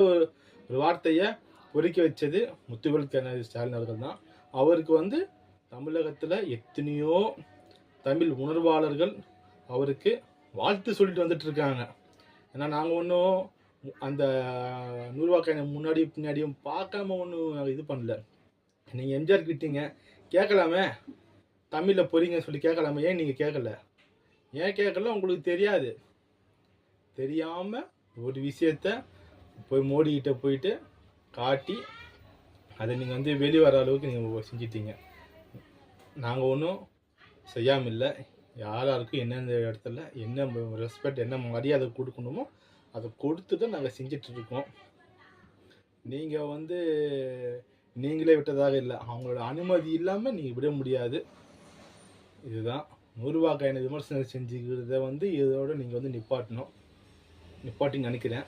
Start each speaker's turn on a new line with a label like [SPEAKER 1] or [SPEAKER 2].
[SPEAKER 1] ஒரு வார்த்தையை பொறிக்க வச்சது முத்துவேல் கருணாநிதி ஸ்டாலின் அவர்கள் தான். அவருக்கு வந்து தமிழகத்தில் எத்தனையோ தமிழ் உணர்வாளர்கள் அவருக்கு வாழ்த்து சொல்லிட்டு வந்துட்டு இருக்காங்க. ஏன்னா நாங்கள் ஒன்றும் அந்த 100 ரூபா காயினை முன்னாடி பின்னாடியும் பார்க்காம ஒன்றும் இது பண்ணல. நீங்கள் எம்ஜிஆர் கிட்டீங்க கேட்கலாமே, தமிழில் பொறிங்கன்னு சொல்லி கேட்கலாமே, ஏன் நீங்கள் கேட்கல? ஏன் கேட்கல? உங்களுக்கு தெரியாது. தெரியாமல் ஒரு விஷயத்த போய் மோடிக்கிட்ட போயிட்டு காட்டி அதை நீங்கள் வந்து வெளியே வர அளவுக்கு நீங்கள் செஞ்சிட்டீங்க. நாங்கள் ஒன்றும் செய்யாமல் இல்லை. யாராருக்கும் என்னென்ன இடத்துல என்ன ரெஸ்பெக்ட், என்ன மரியாதை கொடுக்கணுமோ அதை கொடுத்துட்டு நாங்கள் செஞ்சிட்ருக்கோம். நீங்கள் வந்து நீங்களே விட்டதாக இல்லை, அவங்களோட அனுமதி இல்லாமல் நீங்கள் விட முடியாது. இதுதான் 100 ரூபா காயினை விமர்சனம் செஞ்சுக்கிறத வந்து இதோட நீங்கள் வந்து நிப்பாட்டின்னு நினைக்கிறேன்.